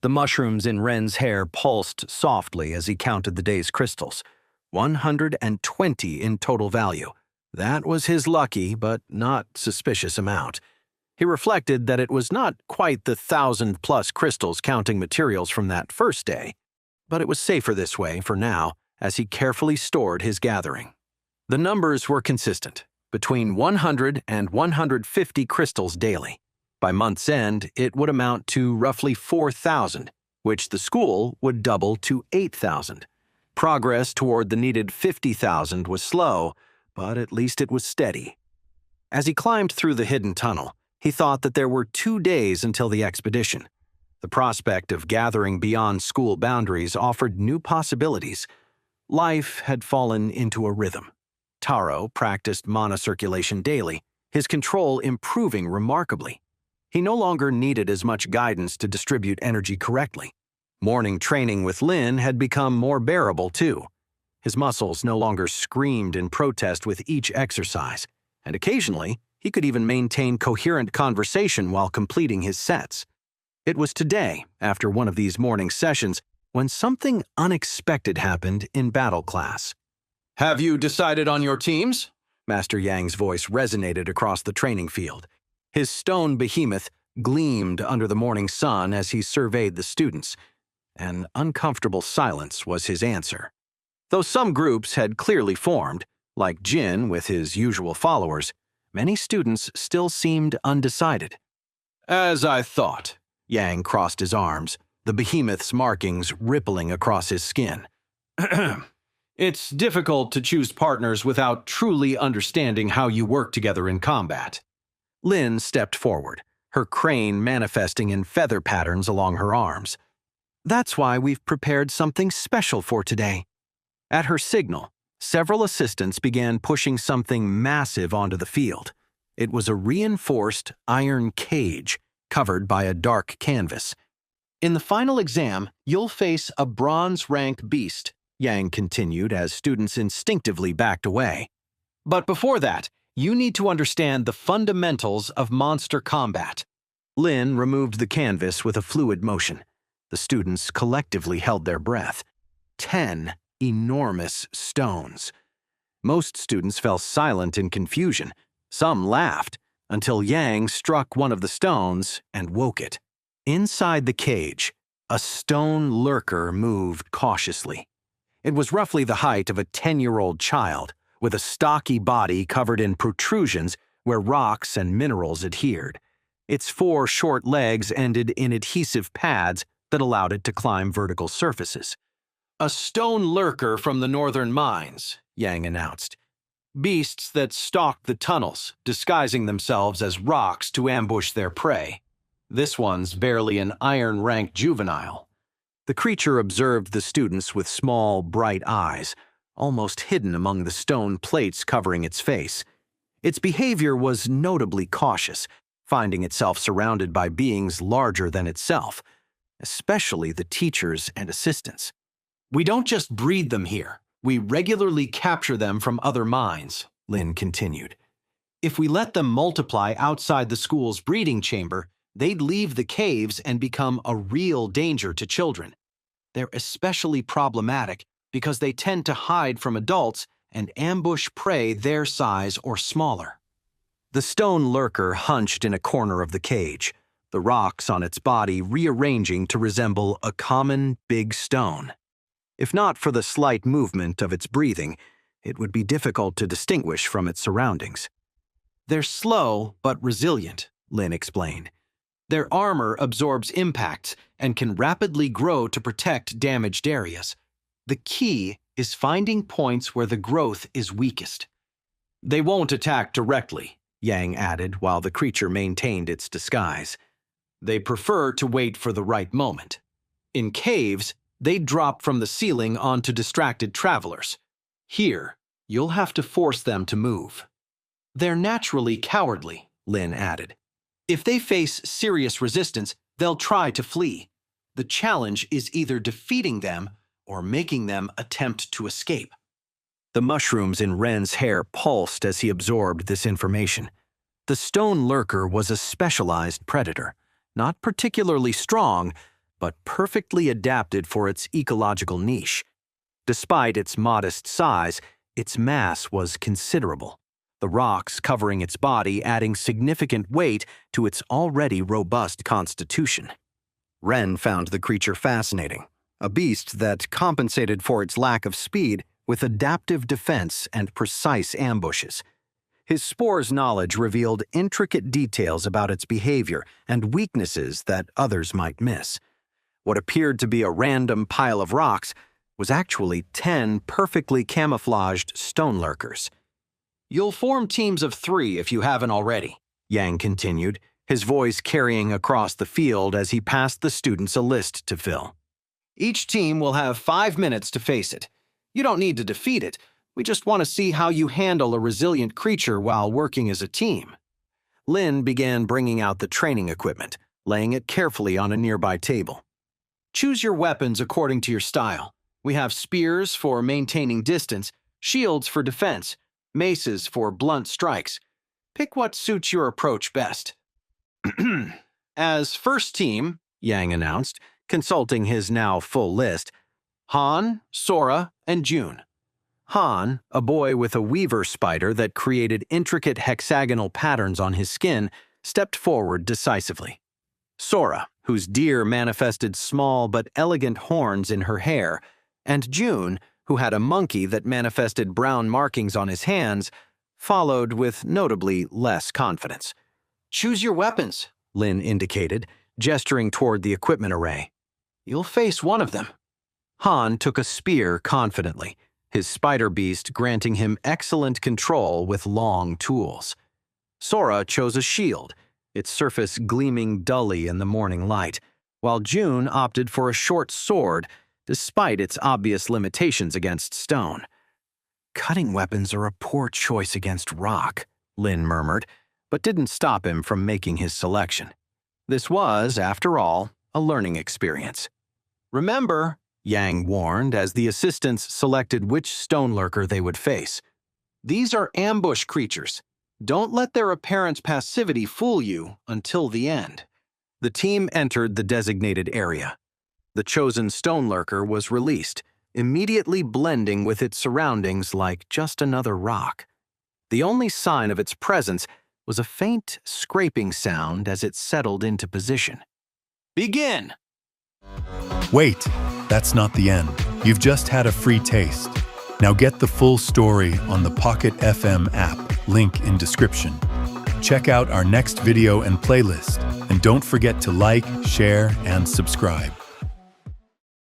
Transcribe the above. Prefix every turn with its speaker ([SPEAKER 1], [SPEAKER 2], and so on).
[SPEAKER 1] The mushrooms in Ren's hair pulsed softly as he counted the day's crystals. 120 in total value. That was his lucky, but not suspicious amount. He reflected that it was not quite the 1,000-plus crystals counting materials from that first day, but it was safer this way for now as he carefully stored his gathering. The numbers were consistent, between 100 and 150 crystals daily. By month's end, it would amount to roughly 4,000, which the school would double to 8,000. Progress toward the needed 50,000 was slow, but at least it was steady. As he climbed through the hidden tunnel, he thought that there were 2 days until the expedition. The prospect of gathering beyond school boundaries offered new possibilities. Life had fallen into a rhythm. Taro practiced monocirculation daily, his control improving remarkably. He no longer needed as much guidance to distribute energy correctly. Morning training with Lin had become more bearable, too. His muscles no longer screamed in protest with each exercise, and occasionally he could even maintain coherent conversation while completing his sets. It was today, after one of these morning sessions, when something unexpected happened in battle class. "Have you decided on your teams?" Master Yang's voice resonated across the training field. His stone behemoth gleamed under the morning sun as he surveyed the students. An uncomfortable silence was his answer. Though some groups had clearly formed, like Jin with his usual followers, many students still seemed undecided. "As I thought," Yang crossed his arms, the behemoth's markings rippling across his skin. "It's difficult to choose partners without truly understanding how you work together in combat." Lin stepped forward, her crane manifesting in feather patterns along her arms. "That's why we've prepared something special for today." At her signal, several assistants began pushing something massive onto the field. It was a reinforced iron cage covered by a dark canvas. "In the final exam, you'll face a bronze-rank beast," Yang continued as students instinctively backed away. "But before that, you need to understand the fundamentals of monster combat." Lin removed the canvas with a fluid motion. The students collectively held their breath. 10 enormous stones. Most students fell silent in confusion. Some laughed, until Yang struck one of the stones and woke it. Inside the cage, a stone lurker moved cautiously. It was roughly the height of a 10-year-old child, with a stocky body covered in protrusions where rocks and minerals adhered. Its 4 short legs ended in adhesive pads that allowed it to climb vertical surfaces. "A stone lurker from the northern mines," Yang announced. "Beasts that stalk the tunnels, disguising themselves as rocks to ambush their prey. This one's barely an iron-rank juvenile." The creature observed the students with small, bright eyes, almost hidden among the stone plates covering its face. Its behavior was notably cautious, finding itself surrounded by beings larger than itself, especially the teachers and assistants. "We don't just breed them here. We regularly capture them from other mines," Lin continued. "If we let them multiply outside the school's breeding chamber, they'd leave the caves and become a real danger to children. They're especially problematic because they tend to hide from adults and ambush prey their size or smaller." The stone lurker hunched in a corner of the cage, the rocks on its body rearranging to resemble a common big stone. If not for the slight movement of its breathing, it would be difficult to distinguish from its surroundings. "They're slow but resilient," Lin explained. "Their armor absorbs impacts and can rapidly grow to protect damaged areas. The key is finding points where the growth is weakest." "They won't attack directly," Yang added while the creature maintained its disguise. "They prefer to wait for the right moment. In caves, they'd drop from the ceiling onto distracted travelers. Here, you'll have to force them to move." "They're naturally cowardly," Lin added. "If they face serious resistance, they'll try to flee. The challenge is either defeating them or making them attempt to escape." The mushrooms in Ren's hair pulsed as he absorbed this information. The stone lurker was a specialized predator, not particularly strong, but perfectly adapted for its ecological niche. Despite its modest size, its mass was considerable, the rocks covering its body adding significant weight to its already robust constitution. Ren found the creature fascinating, a beast that compensated for its lack of speed with adaptive defense and precise ambushes. His Spore's knowledge revealed intricate details about its behavior and weaknesses that others might miss. What appeared to be a random pile of rocks was actually 10 perfectly camouflaged Stone Lurkers. "You'll form teams of 3 if you haven't already," Yang continued, his voice carrying across the field as he passed the students a list to fill. "Each team will have 5 minutes to face it. You don't need to defeat it. We just want to see how you handle a resilient creature while working as a team." Lin began bringing out the training equipment, laying it carefully on a nearby table. "Choose your weapons according to your style. We have spears for maintaining distance, shields for defense, maces for blunt strikes. Pick what suits your approach best." "As first team," Yang announced, consulting his now full list, "Han, Sora, and June." Han, a boy with a weaver spider that created intricate hexagonal patterns on his skin, stepped forward decisively. Sora, whose deer manifested small but elegant horns in her hair, and June, who had a monkey that manifested brown markings on his hands, followed with notably less confidence. "Choose your weapons," Lin indicated, gesturing toward the equipment array. "You'll face one of them." Han took a spear confidently, his spider beast granting him excellent control with long tools. Sora chose a shield, its surface gleaming dully in the morning light, while June opted for a short sword, despite its obvious limitations against stone. "Cutting weapons are a poor choice against rock," Lin murmured, but didn't stop him from making his selection. This was, after all, a learning experience. "Remember," Yang warned as the assistants selected which Stone Lurker they would face, "these are ambush creatures. Don't let their apparent passivity fool you until the end." The team entered the designated area. The chosen Stone Lurker was released, immediately blending with its surroundings like just another rock. The only sign of its presence was a faint scraping sound as it settled into position. "Begin!"
[SPEAKER 2] Wait, that's not the end. You've just had a free taste. Now get the full story on the Pocket FM app, link in description. Check out our next video and playlist, and don't forget to like, share, and subscribe.